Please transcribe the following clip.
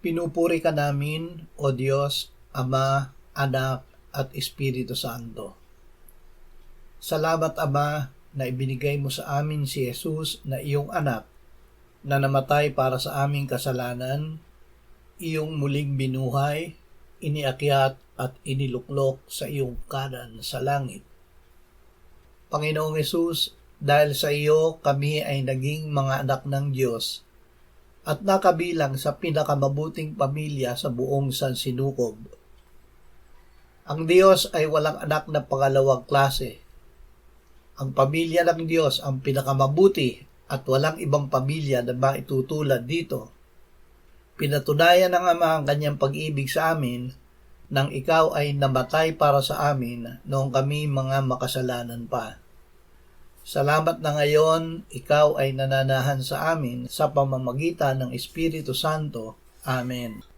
Pinupuri ka namin, O Diyos, Ama, Anak, at Espiritu Santo. Salamat, Ama, na ibinigay mo sa amin si Jesus na iyong anak, na namatay para sa aming kasalanan, iyong muling binuhay, iniakyat at iniluklok sa iyong kanan sa langit. Panginoong Jesus, dahil sa iyo kami ay naging mga anak ng Diyos at nakabilang sa pinakamabuting pamilya sa buong sansinukob. Ang Diyos ay walang anak na pangalawang klase. Ang pamilya ng Diyos ang pinakamabuti at walang ibang pamilya na maitutulad dito. Pinatunayan ng Ama ang kanyang pag-ibig sa amin nang ikaw ay namatay para sa amin noong kami mga makasalanan pa. Salamat na ngayon, ikaw ay nananahan sa amin sa pamamagitan ng Espiritu Santo. Amen.